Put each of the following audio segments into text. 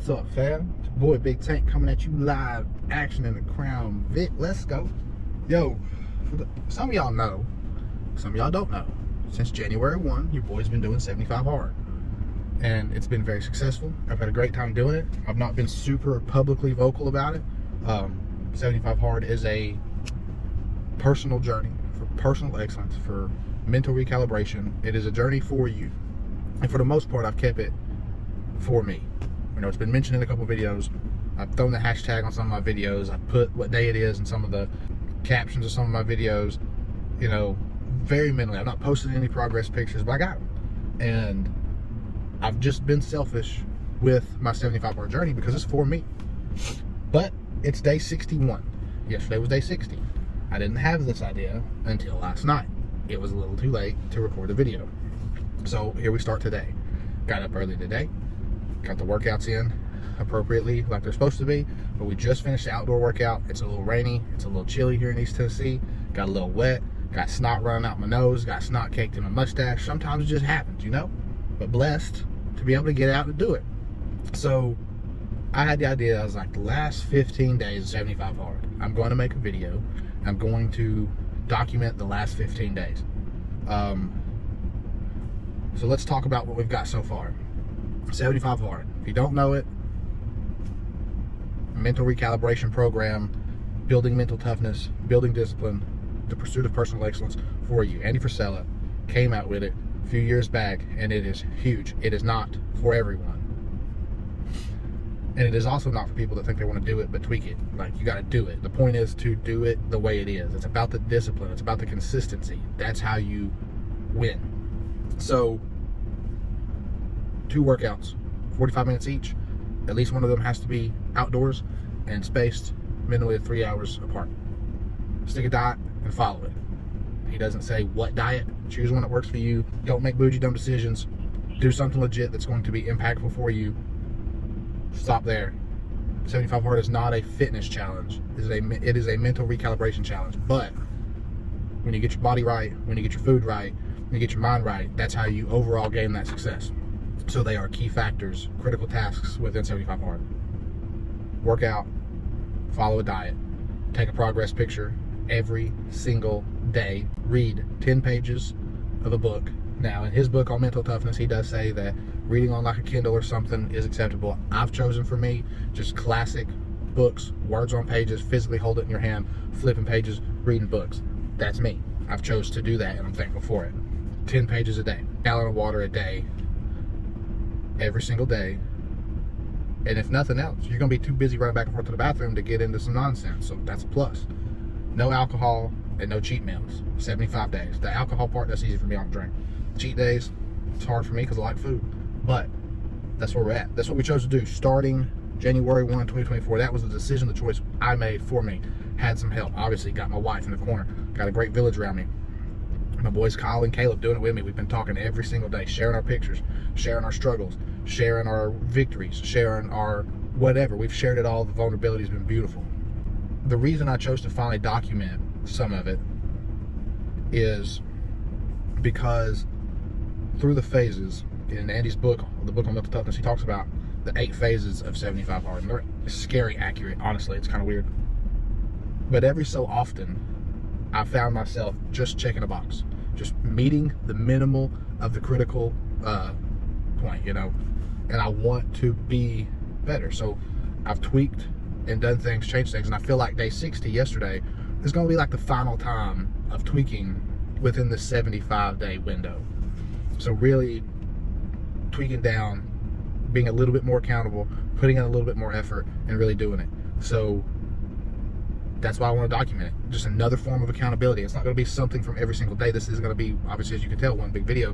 What's up, fam? It's your boy Big Tank coming at you live, action in the Crown Vic. Let's go. Yo, some of y'all know, some of y'all don't know. Since January 1, your boy's been doing 75 hard. And it's been very successful. I've had a great time doing it. I've not been super publicly vocal about it. 75 hard is a personal journey for personal excellence, for mental recalibration. It is a journey for you. And for the most part, I've kept it for me. You know, it's been mentioned in a couple of videos. I've thrown the hashtag on some of my videos. I've put what day it is in some of the captions of some of my videos. You know, very minimally. I've not posted any progress pictures, but I got them. And I've just been selfish with my 75 hard journey because it's for me. But it's day 61. Yesterday was day 60. I didn't have this idea until last night. It was a little too late to record the video. So here we start today. Got up early today. Got the workouts in appropriately like they're supposed to be, but we just finished the outdoor workout. It's a little rainy, it's a little chilly here in East Tennessee, got a little wet, got snot running out my nose, got snot caked in my mustache. Sometimes it just happens, you know, but blessed to be able to get out and do it. So I had the idea, I was like, the last 15 days of 75 hard, I'm going to make a video. I'm going to document the last 15 days. So let's talk about what we've got so far. 75 hard. If you don't know it, mental recalibration program, building mental toughness, building discipline, the pursuit of personal excellence for you. Andy Frisella came out with it a few years back, and it is huge. It is not for everyone. And it is also not for people that think they want to do it but tweak it. Like, you got to do it. The point is to do it the way it is. It's about the discipline. It's about the consistency. That's how you win. So 2 workouts, 45 minutes each. At least one of them has to be outdoors and spaced minimally at 3 hours apart. Stick a diet and follow it. He doesn't say what diet. Choose one that works for you. Don't make bougie dumb decisions. Do something legit that's going to be impactful for you. Stop there. 75 hard is not a fitness challenge. It is a mental recalibration challenge. But when you get your body right, when you get your food right, when you get your mind right, that's how you overall gain that success. So they are key factors, critical tasks within 75 hard. Workout, follow a diet, take a progress picture every single day, read 10 pages of a book. Now, in his book on mental toughness, he does say that reading on like a Kindle or something is acceptable. I've chosen for me just classic books, words on pages, physically hold it in your hand, flipping pages, reading books. That's me. I've chose to do that, and I'm thankful for it. 10 pages a day, gallon of water a day, every single day. And if nothing else, you're going to be too busy running back and forth to the bathroom to get into some nonsense. So that's a plus. No alcohol and no cheat meals. 75 days. The alcohol part, that's easy for me. I don't drink. Cheat days, it's hard for me because I like food. But that's where we're at. That's what we chose to do starting January 1, 2024. That was the decision, the choice I made for me. Had some help. Obviously, got my wife in the corner. Got a great village around me. My boys Kyle and Caleb doing it with me. We've been talking every single day, sharing our pictures, sharing our struggles, sharing our victories, sharing our whatever. We've shared it all. The vulnerability has been beautiful. The reason I chose to finally document some of it is because through the phases, in Andy's book, the book on mental toughness, he talks about the 8 phases of 75 hard. And they're scary accurate, honestly. It's kind of weird. But every so often, I found myself just checking a box, just meeting the minimal of the critical point, you know, and I want to be better. So I've tweaked and done things, changed things, and I feel like day 60 yesterday is going to be like the final time of tweaking within the 75-day window. So really tweaking down, being a little bit more accountable, putting in a little bit more effort, and really doing it. So that's why I want to document it. Just another form of accountability. It's not going to be something from every single day. This is going to be, obviously, as you can tell, one big video,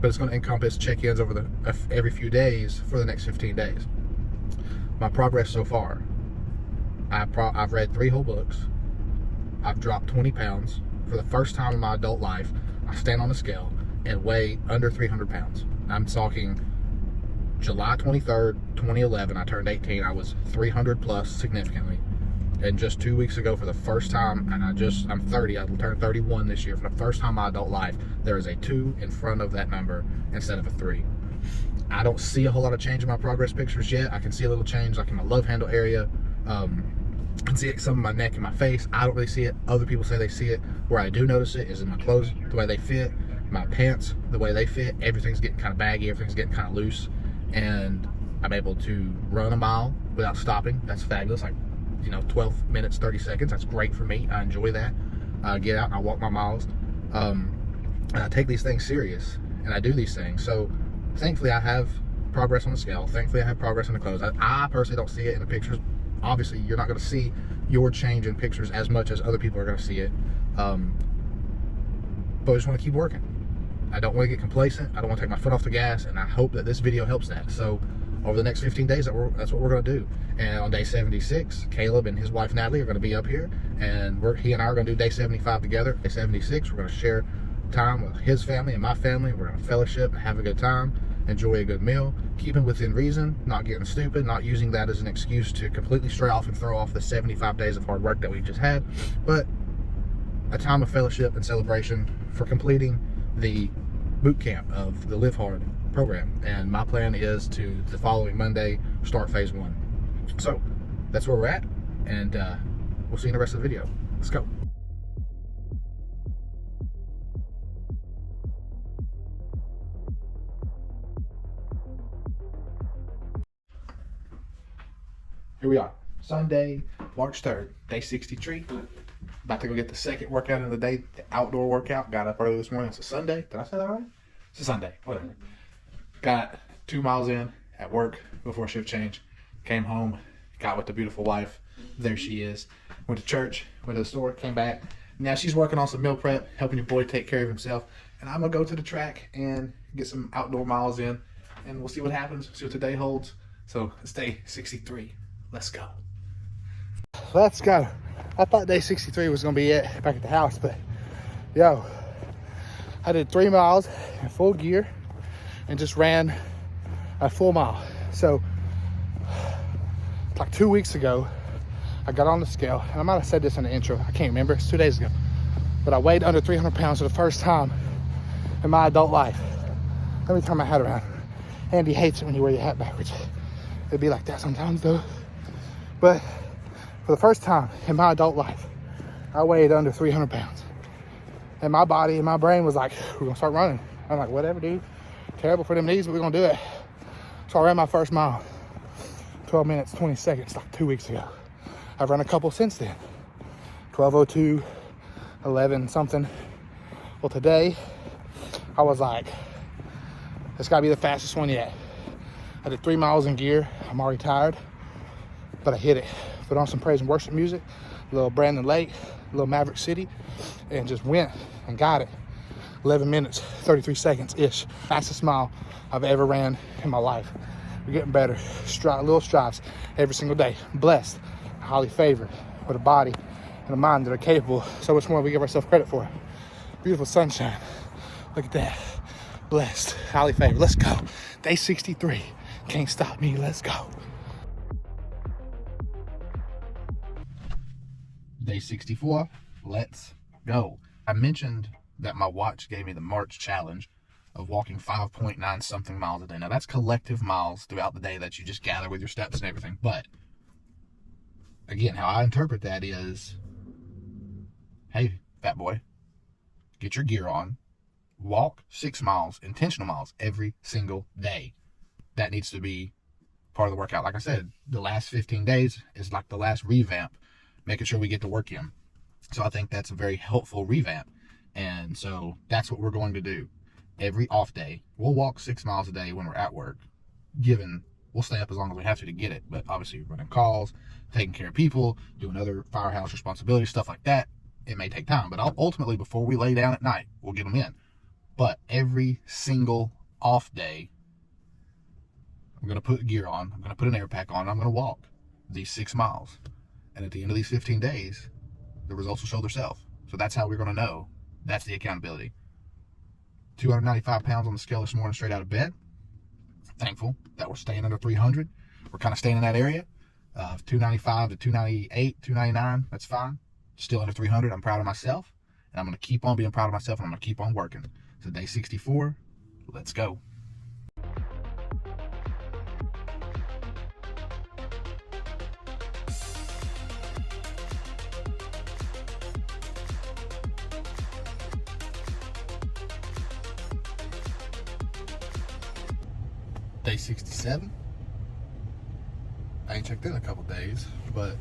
but it's going to encompass check-ins over every few days for the next 15 days. My progress so far, I've read 3 whole books. I've dropped 20 pounds. For the first time in my adult life, I stand on a scale and weigh under 300 pounds. I'm talking July 23rd, 2011, I turned 18. I was 300 plus significantly. And just 2 weeks ago, for the first time, and I'm 30, I turned 31 this year. For the first time in my adult life, there is a 2 in front of that number instead of a 3. I don't see a whole lot of change in my progress pictures yet. I can see a little change like in my love handle area. I can see it some in my neck and my face. I don't really see it. Other people say they see it. Where I do notice it is in my clothes, the way they fit, my pants, the way they fit. Everything's getting kind of baggy, everything's getting kind of loose, and I'm able to run a mile without stopping. That's fabulous. Like, you know, 12 minutes, 30 seconds. That's great for me. I enjoy that. I get out and I walk my miles. And I take these things serious, and I do these things. So thankfully I have progress on the scale. Thankfully I have progress in the clothes. I personally don't see it in the pictures. Obviously you're not going to see your change in pictures as much as other people are going to see it. But I just want to keep working. I don't want to get complacent. I don't want to take my foot off the gas, and I hope that this video helps that. So over the next 15 days, that's what we're going to do. And on day 76, Caleb and his wife Natalie are going to be up here, and he and I are going to do day 75 together. Day 76, we're going to share time with his family and my family. We're going to fellowship and have a good time, enjoy a good meal, keeping within reason, not getting stupid, not using that as an excuse to completely stray off and throw off the 75 days of hard work that we just had, but a time of fellowship and celebration for completing the boot camp of the Live Hard program. And my plan is to, the following Monday, start phase 1. So that's where we're at, and we'll see you in the rest of the video. Let's go. Here we are, Sunday, March 3rd, day 63. About to go get the second workout of the day, the outdoor workout. Got up early this morning. It's a Sunday. Did I say that right? It's a Sunday, whatever. Got 2 miles in at work before shift change. Came home, got with the beautiful wife. There she is. Went to church, went to the store, came back. Now she's working on some meal prep, helping your boy take care of himself. And I'm going to go to the track and get some outdoor miles in. And we'll see what happens, see what the day holds. So it's day 63. Let's go. Let's go. I thought day 63 was going to be it back at the house, but yo, I did 3 miles in full gear and just ran a full mile. So like 2 weeks ago, I got on the scale, and I might have said this in the intro. I can't remember. It's 2 days ago. But I weighed under 300 pounds for the first time in my adult life. Let me turn my hat around. Andy hates it when you wear your hat backwards. It'd be like that sometimes though. But for the first time in my adult life, I weighed under 300 pounds. And my body and my brain was like, we're gonna start running. I'm like, whatever, dude. Terrible for them knees, but we're gonna do it. So I ran my first mile, 12 minutes, 20 seconds, like 2 weeks ago. I've run a couple since then. 12:02, 11 something. Well, today, I was like, it's gotta be the fastest one yet. I did 3 miles in gear. I'm already tired, but I hit it. Put on some praise and worship music, a little Brandon Lake, a little Maverick City, and just went and got it. 11 minutes, 33 seconds-ish. Fastest mile I've ever ran in my life. We're getting better. Little strides every single day. Blessed, highly favored, with a body and a mind that are capable so much more than we give ourselves credit for. Beautiful sunshine. Look at that. Blessed, highly favored. Let's go. Day 63. Can't stop me. Let's go. Day 64, let's go. I mentioned that my watch gave me the March challenge of walking 5.9 something miles a day. Now that's collective miles throughout the day that you just gather with your steps and everything. But again, how I interpret that is, hey, fat boy, get your gear on, walk 6 miles, intentional miles every single day. That needs to be part of the workout. Like I said, the last 15 days is like the last revamp, making sure we get to work in. So I think that's a very helpful revamp. And so that's what we're going to do. Every off day, we'll walk 6 miles a day when we're at work, given we'll stay up as long as we have to get it. But obviously running calls, taking care of people, doing other firehouse responsibilities, stuff like that, it may take time. But ultimately, before we lay down at night, we'll get them in. But every single off day, I'm going to put gear on, I'm going to put an air pack on, I'm going to walk these 6 miles. And at the end of these 15 days, the results will show themselves. So that's how we're going to know. That's the accountability. 295 pounds on the scale this morning straight out of bed. Thankful that we're staying under 300. We're kind of staying in that area. 295 to 298, 299, that's fine. Still under 300. I'm proud of myself. And I'm going to keep on being proud of myself, and I'm going to keep on working. So day 64, let's go. day 67. I ain't checked in a couple days, but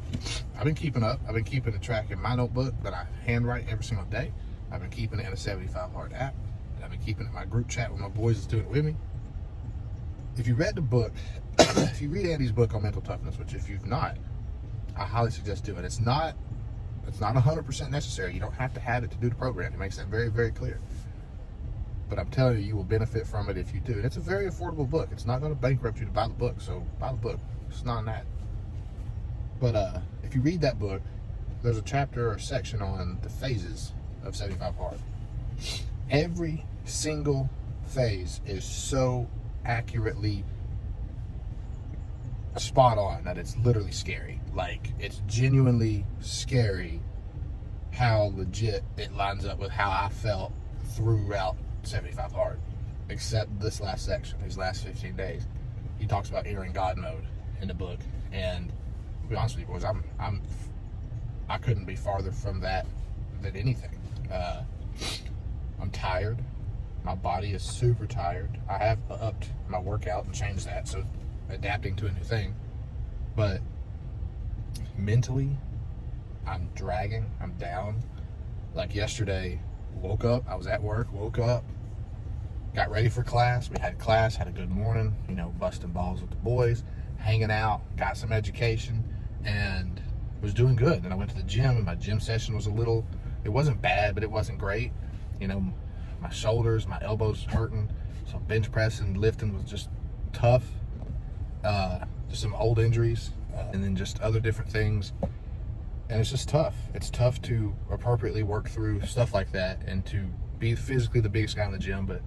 I've been keeping up. I've been keeping a track in my notebook that I handwrite every single day. I've been keeping it in a 75 hard app. And I've been keeping it in my group chat with my boys that's doing it with me. If you read the book, if you read Andy's book on mental toughness, which if you've not, I highly suggest doing it. It's not 100% necessary. You don't have to have it to do the program. It makes that very, very clear. But I'm telling you, you will benefit from it if you do. And it's a very affordable book. It's not going to bankrupt you to buy the book, so buy the book. It's not that. But if you read that book, there's a chapter or a section on the phases of 75 hard. Every single phase is so accurately spot on that it's literally scary. Like, it's genuinely scary how legit it lines up with how I felt throughout 75 hard, except this last section, these last 15 days. He talks about entering God mode in the book, and to be honest with you boys, I couldn't be farther from that than anything. I'm tired. My body is super tired. I have upped my workout and changed that, so adapting to a new thing. But mentally, I'm dragging. I'm down. Like yesterday, woke up. I was at work, woke up, got ready for class. We had class, had a good morning, busting balls with the boys, hanging out, got some education, and was doing good. Then I went to the gym, and my gym session was it wasn't bad, but it wasn't great. My shoulders, my elbows hurting, so bench pressing, lifting was just tough. Just some old injuries, and then just other different things. And it's just tough. It's tough to appropriately work through stuff like that and to be physically the biggest guy in the gym, but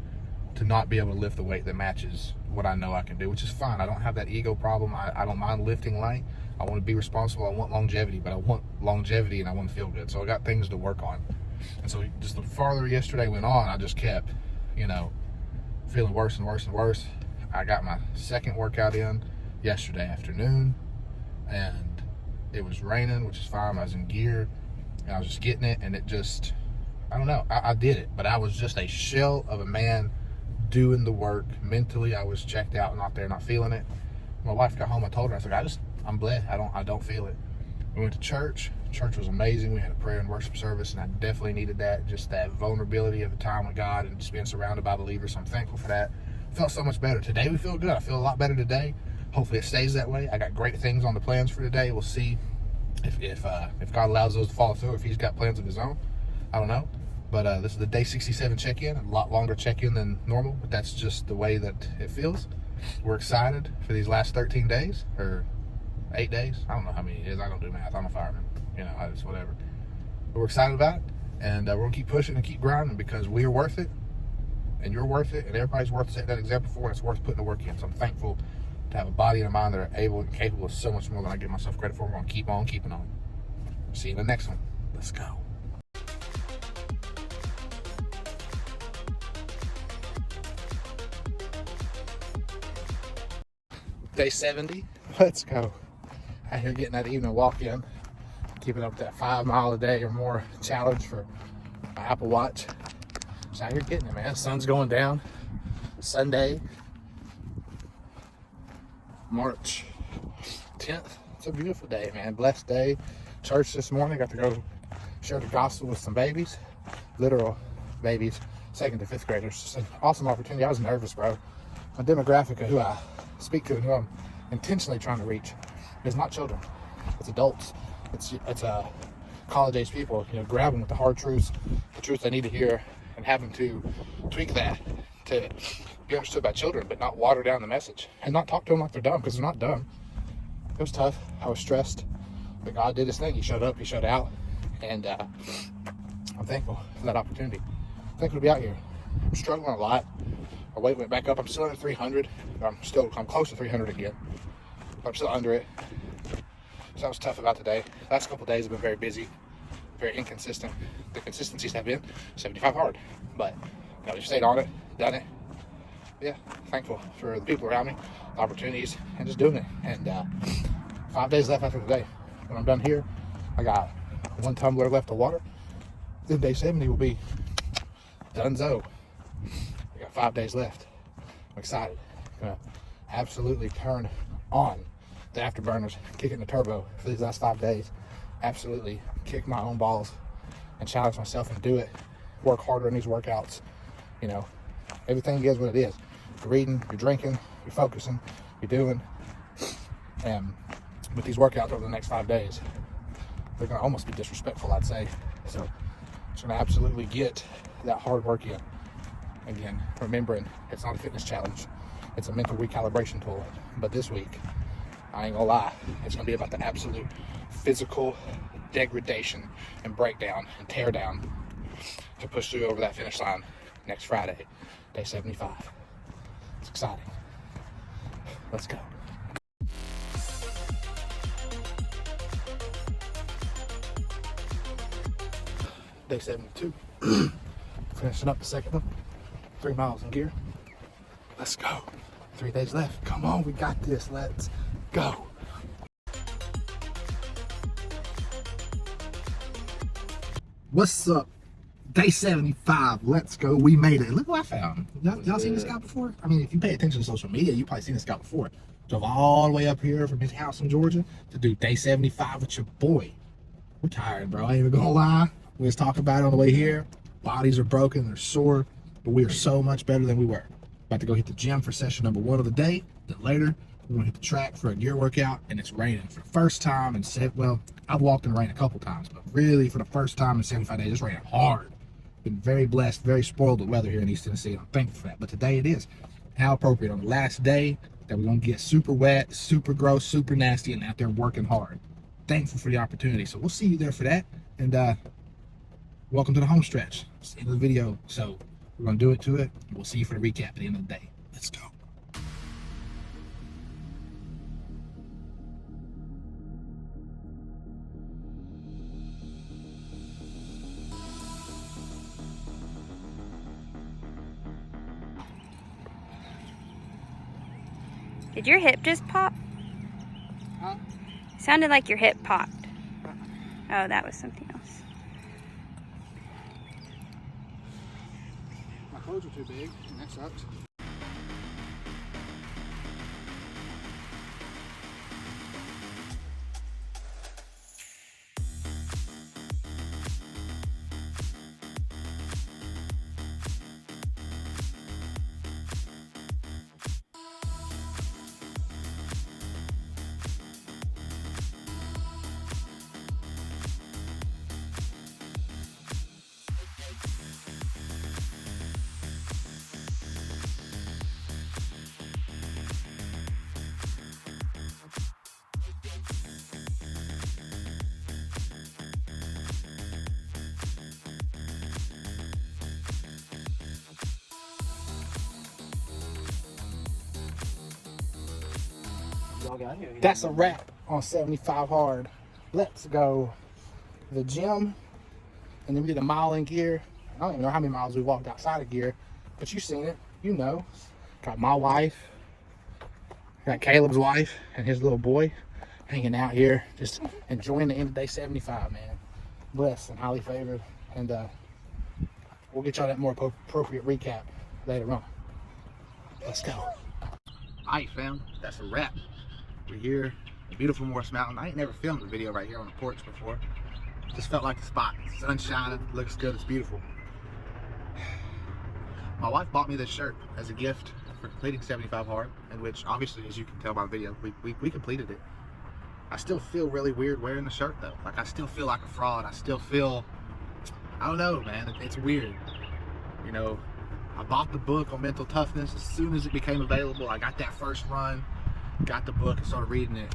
to not be able to lift the weight that matches what I know I can do, which is fine. I don't have that ego problem. I don't mind lifting light. I want to be responsible. I want longevity, but I want longevity and I want to feel good. So I got things to work on. And so just the farther yesterday went on, I just kept, feeling worse and worse and worse. I got my second workout in yesterday afternoon, and it was raining, which is fine. I was in gear, and I was just getting it, and it just, I don't know. I did it, but I was just a shell of a man doing the work. Mentally, I was checked out, not there, not feeling it. My wife got home, I told her, I said, I'm bled. I don't feel it. We went to church. Church was amazing. We had a prayer and worship service, and I definitely needed that. Just that vulnerability of the time with God and just being surrounded by believers. So I'm thankful for that. Felt so much better. Today we feel good. I feel a lot better today. Hopefully it stays that way. I got great things on the plans for today. We'll see if God allows those to follow through, if he's got plans of his own. I don't know. But this is the day 67 check-in. A lot longer check-in than normal, but that's just the way that it feels. We're excited for these last 13 days, or 8 days. I don't know how many it is. I don't do math. I'm a fireman. I just whatever. But we're excited about it, and we're going to keep pushing and keep grinding because we are worth it, and you're worth it, and everybody's worth setting that example for, and it's worth putting the work in. So I'm thankful to have a body and a mind that are able and capable of so much more than I give myself credit for. We're going to keep on keeping on. See you in the next one. Let's go. Day 70. Let's go. Out here getting that evening walk in. Keeping up with that 5 mile a day or more challenge for my Apple Watch. So out here getting it, man. Sun's going down. Sunday, March 10th. It's a beautiful day, man. Blessed day. Church this morning. Got to go share the gospel with some babies. Literal babies. 2nd to 5th graders. It's an awesome opportunity. I was nervous, bro. My demographic of who I speak to and who I'm intentionally trying to reach is not children. It's adults. It's college-age people. Grab them with the hard truths, the truths they need to hear, and have them to tweak that to be understood by children, but not water down the message and not talk to them like they're dumb, because they're not dumb. It was tough. I was stressed, but God did his thing. He showed up. He showed out, and I'm thankful for that opportunity. I'm thankful to be out here. I'm struggling a lot. My weight went back up. I'm still under 300. I'm close to 300 again, but I'm still under it. So that was tough about today. Last couple of days have been very busy, very inconsistent. The consistencies have been 75 hard, but we've stayed on it, done it. Yeah, thankful for the people around me, the opportunities, and just doing it. And 5 days left after today. When I'm done here, I got 1 tumbler left of water. Then day 70 will be donezo. We got 5 days left. I'm excited. Gonna absolutely turn on the afterburners, kicking the turbo for these last 5 days. Absolutely kick my own balls and challenge myself and do it. Work harder in these workouts. You know, everything is what it is. You're reading, you're drinking, you're focusing, you're doing. And with these workouts over the next 5 days, they're gonna almost be disrespectful, I'd say. So just gonna absolutely get that hard work in. Again, remembering it's not a fitness challenge, it's a mental recalibration tool. But this week, I ain't gonna lie, it's gonna be about the absolute physical degradation and breakdown and tear down to push through over that finish line next Friday, day 75. It's exciting. Let's go. Day 72. Finishing up the second one. 3 miles in gear. Let's go. 3 days left. Come on, we got this. Let's go. What's up? Day 75. Let's go. We made it. Look what I found. Y'all seen this guy before? I mean, if you pay attention to social media, you probably seen this guy before. Drove all the way up here from his house in Georgia to do day 75 with your boy. We're tired, bro. I ain't even gonna lie. We was talking about it on the way here. Bodies are broken, they're sore, but we are so much better than we were. About to go hit the gym for session number 1 of the day. Then later, we're gonna hit the track for a gear workout, and it's raining for the first time in well, I've walked in the rain a couple times, but really for the first time in 75 days, it's raining hard. Been very blessed, very spoiled with weather here in East Tennessee, and I'm thankful for that. But today it is. How appropriate on the last day that we're gonna get super wet, super gross, super nasty, and out there working hard. Thankful for the opportunity. So we'll see you there for that. And welcome to the home stretch. It's the end of the video, so we're gonna do it to it. We'll see you for the recap at the end of the day. Let's go. Did your hip just pop? Huh? Sounded like your hip popped. Oh, that was something else. My clothes are too big, and that sucks. That's a wrap on 75 hard. Let's go to the gym, and then we did a mile in gear. I don't even know how many miles we walked outside of gear, but you've seen it, you know. Got my wife, got Caleb's wife and his little boy hanging out here, just enjoying the end of day 75, man. Blessed and highly favored, and we'll get y'all that more appropriate recap later on. Let's go. All right, fam, that's a wrap. We're here at beautiful Morris Mountain. I ain't never filmed a video right here on the porch before. Just felt like the spot. Sun's shining, looks good, it's beautiful. My wife bought me this shirt as a gift for completing 75 hard, in which obviously, as you can tell by the video, we completed it. I still feel really weird wearing the shirt though. Like, I still feel like a fraud. I still feel, I don't know, man, it's weird. You know, I bought the book on mental toughness as soon as it became available. I got that first run, got the book and started reading it.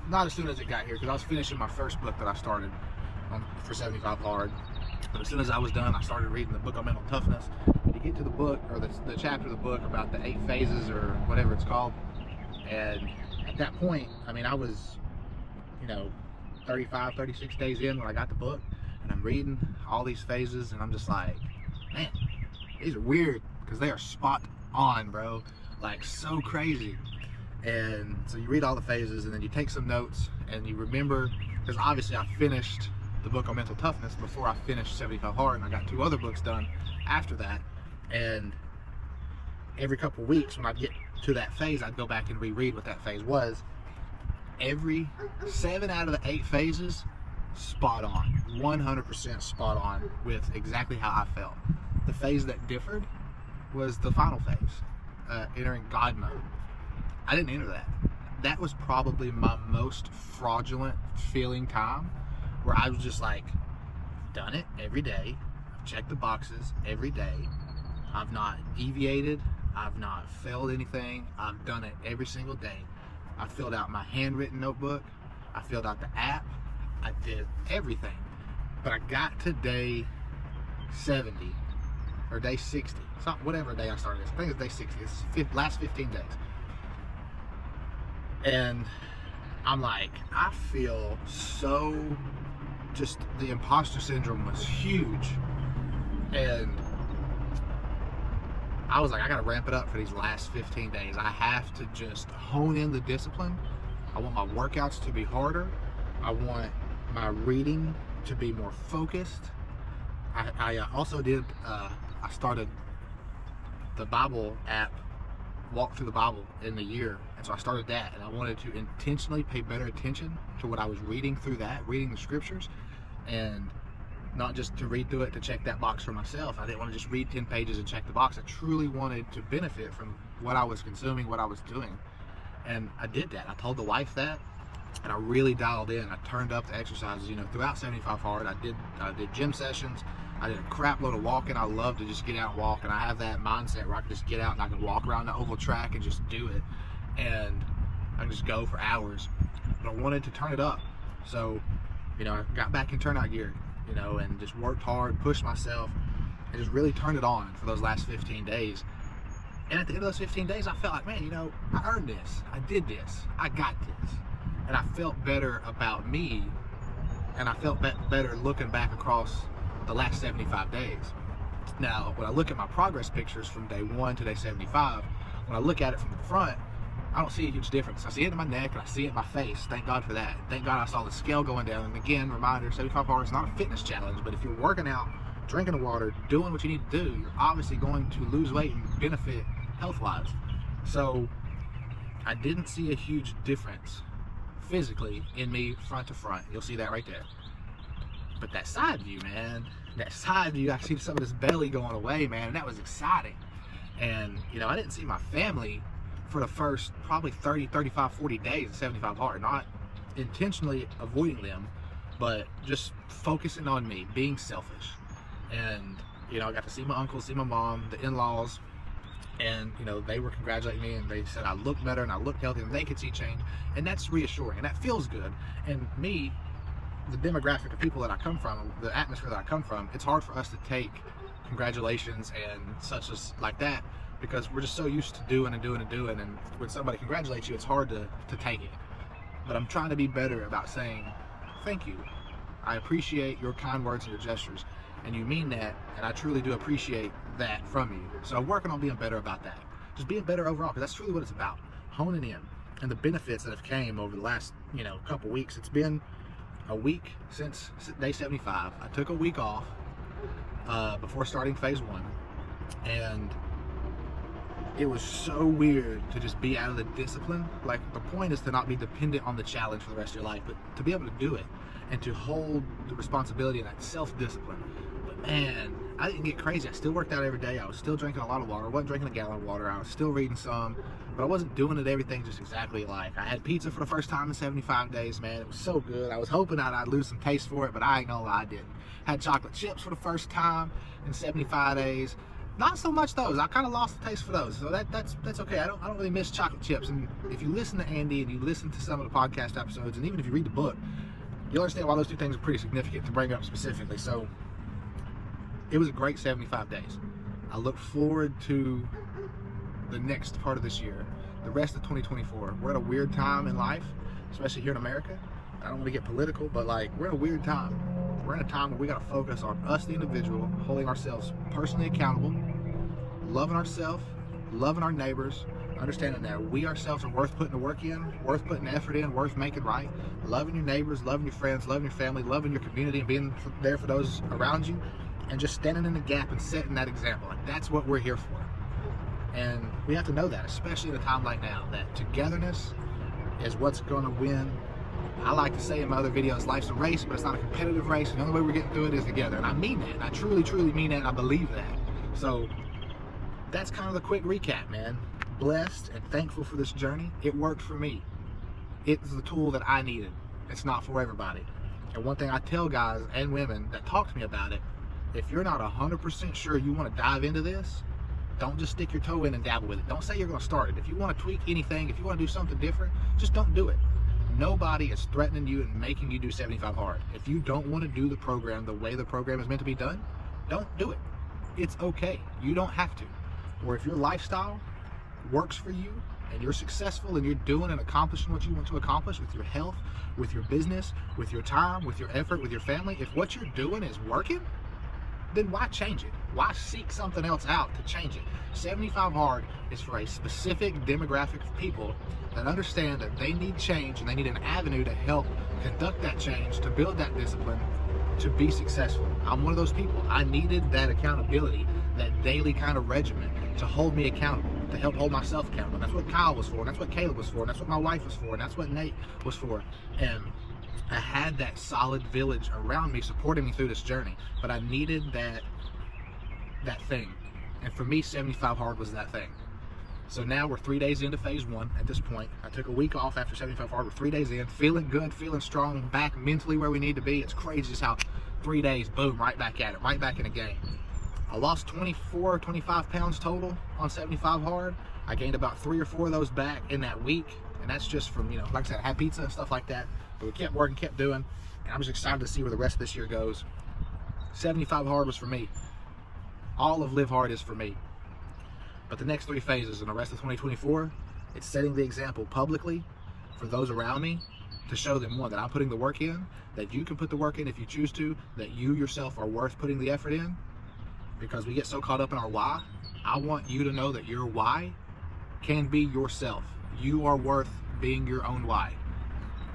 Not as soon as it got here, because I was finishing my first book that I started for 75 hard. But as soon as I was done, I started reading the book on mental toughness. You get to the book, or the chapter of the book about the 8 phases or whatever it's called. And at that point, I mean, I was, you know, 35, 36 days in when I got the book, and I'm reading all these phases, and I'm just like, man, these are weird, because they are spot on, bro. Like, so crazy. And so you read all the phases, and then you take some notes, and you remember, because obviously I finished the book on mental toughness before I finished 75 hard, and I got 2 other books done after that. And every couple of weeks when I get to that phase, I'd go back and reread what that phase was. Every 7 out of the 8 phases, spot on, 100% spot on with exactly how I felt. The phase that differed was the final phase, entering God mode. I didn't enter that. That was probably my most fraudulent feeling time, where I was just like, done it every day, I've checked the boxes every day, I've not deviated, I've not failed anything, I've done it every single day. I filled out my handwritten notebook, I filled out the app, I did everything. But I got to day 70 or day 60, it's not whatever day I started this. I think it's day 60, it's last 15 days. And I'm like, I feel so, just the imposter syndrome was huge. And I was like, I gotta ramp it up for these last 15 days. I have to just hone in the discipline. I want my workouts to be harder. I want my reading to be more focused. I also did, I started the Bible app, Walk Through the Bible, in the year. And so I started that, and I wanted to intentionally pay better attention to what I was reading through that, reading the scriptures, and not just to read through it to check that box for myself. I didn't want to just read 10 pages and check the box. I truly wanted to benefit from what I was consuming, what I was doing. And I did that. I told the wife that, and I really dialed in. I turned up the exercises, you know, throughout 75 Hard. I did gym sessions. I did a crap load of walking. I love to just get out and walk, and I have that mindset where I can just get out and I can walk around the oval track and just do it. And I can just go for hours. But I wanted to turn it up. So, you know, I got back in turnout gear, you know, and just worked hard, pushed myself, and just really turned it on for those last 15 days. And at the end of those 15 days, I felt like, man, you know, I earned this. I did this. I got this. And I felt better about me, and I felt better looking back across the last 75 days. Now, when I look at my progress pictures from day 1 to day 75, when I look at it from the front, I don't see a huge difference. I see it in my neck, and I see it in my face. Thank God for that. Thank God I saw the scale going down. And again, reminder, 75 Hard is not a fitness challenge, but if you're working out, drinking water, doing what you need to do, you're obviously going to lose weight and benefit health-wise. So I didn't see a huge difference physically in me front to front. You'll see that right there. But that side view, man, that side view, I see some of this belly going away, man, and that was exciting. And, you know, I didn't see my family for the first probably 30, 35, 40 days of 75 Hard. Not intentionally avoiding them, but just focusing on me, being selfish. And, you know, I got to see my uncle, see my mom, the in-laws, and, you know, they were congratulating me, and they said I look better and I look healthy, and they could see change. And that's reassuring, and that feels good. And me, the demographic of people that I come from, the atmosphere that I come from, it's hard for us to take congratulations and such as like that, because we're just so used to doing, and when somebody congratulates you, it's hard to take it. But I'm trying to be better about saying thank you. I appreciate your kind words and your gestures, and you mean that, and I truly do appreciate that from you. So I'm working on being better about that, just being better overall, because that's truly what it's about, honing in. And the benefits that have came over the last, you know, couple weeks. It's been a week since day 75. I took a week off before starting phase 1, and it was so weird to just be out of the discipline. Like, the point is to not be dependent on the challenge for the rest of your life, but to be able to do it and to hold the responsibility and that self-discipline. But man, I didn't get crazy. I still worked out every day. I was still drinking a lot of water. I wasn't drinking a gallon of water. I was still reading some, but I wasn't doing it everything just exactly like. I had pizza for the first time in 75 days, man. It was so good. I was hoping I'd lose some taste for it, but I ain't gonna lie, I didn't. Had chocolate chips for the first time in 75 days. Not so much those. I kind of lost the taste for those, so that's okay. I don't really miss chocolate chips. And if you listen to Andy and you listen to some of the podcast episodes, and even if you read the book, you'll understand why those two things are pretty significant to bring up specifically. So it was a great 75 days. I look forward to the next part of this year, the rest of 2024. We're at a weird time in life, especially here in America. I don't want to get political, but like, we're in a weird time. We're in a time where we got to focus on us, the individual, holding ourselves personally accountable, loving ourselves, loving our neighbors, understanding that we ourselves are worth putting the work in, worth putting the effort in, worth making right, loving your neighbors, loving your friends, loving your family, loving your community, and being there for those around you, and just standing in the gap and setting that example. Like, that's what we're here for. And we have to know that, especially in a time like now, that togetherness is what's going to win. I like to say in my other videos, life's a race, but it's not a competitive race. And the only way we're getting through it is together. And I mean that. And I truly, truly mean that. And I believe that. So that's kind of the quick recap, man. Blessed and thankful for this journey. It worked for me. It's the tool that I needed. It's not for everybody. And one thing I tell guys and women that talk to me about it, if you're not 100% sure you want to dive into this, don't just stick your toe in and dabble with it. Don't say you're going to start it. If you want to tweak anything, if you want to do something different, just don't do it. Nobody is threatening you and making you do 75 hard. If you don't want to do the program the way the program is meant to be done, don't do it. It's okay. You don't have to. Or if your lifestyle works for you and you're successful and you're doing and accomplishing what you want to accomplish with your health, with your business, with your time, with your effort, with your family, if what you're doing is working, then why change it? Why seek something else out to change it? 75 hard is for a specific demographic of people that understand that they need change and they need an avenue to help conduct that change, to build that discipline, to be successful. I'm one of those people. I needed that accountability, that daily kind of regimen to hold me accountable, to help hold myself accountable. And that's what Kyle was for, and that's what Caleb was for, and that's what my wife was for, and that's what Nate was for. And I had that solid village around me supporting me through this journey, but I needed that thing. And for me, 75 hard was that thing. So now we're 3 days into phase 1 at this point. I took a week off after 75 hard. We're 3 days in, feeling good, feeling strong, back mentally where we need to be. It's crazy just how 3 days, boom, right back at it, right back in the game. I lost 24, 25 pounds total on 75 hard. I gained about 3 or 4 of those back in that week. And that's just from, you know, like I said, I had pizza and stuff like that. But we kept working, kept doing. And I'm just excited to see where the rest of this year goes. 75 hard was for me. All of Live Hard is for me. But the next 3 phases and the rest of 2024, it's setting the example publicly for those around me to show them, one, that I'm putting the work in, that you can put the work in if you choose to, that you yourself are worth putting the effort in. Because we get so caught up in our why. I want you to know that your why can be yourself. You are worth being your own why.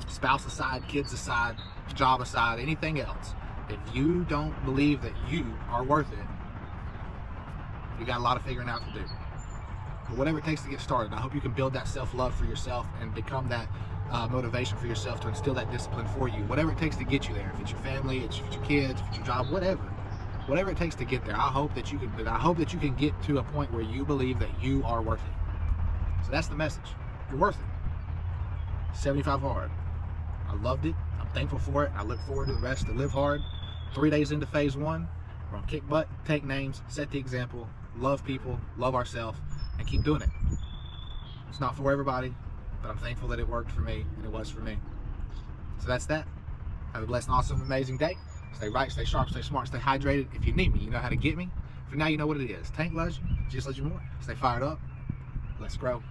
Spouse aside, kids aside, job aside, anything else. If you don't believe that you are worth it, you got a lot of figuring out to do. But whatever it takes to get started, I hope you can build that self-love for yourself and become that motivation for yourself to instill that discipline for you. Whatever it takes to get you there. If it's your family, it's your kids, if it's your job, whatever. Whatever it takes to get there. I hope that you can get to a point where you believe that you are worth it. So that's the message. You're worth it. 75 hard. I loved it. I'm thankful for it. I look forward to the rest to Live Hard. 3 days into phase 1. We're gonna kick butt, take names, set the example, love people, love ourselves, and keep doing it. It's not for everybody, but I'm thankful that it worked for me, and it was for me. So that's that. Have a blessed, awesome, amazing day. Stay right, stay sharp, stay smart, stay hydrated. If you need me, you know how to get me. For now, you know what it is. Tank loves you, just loves you more. Stay fired up. Let's grow.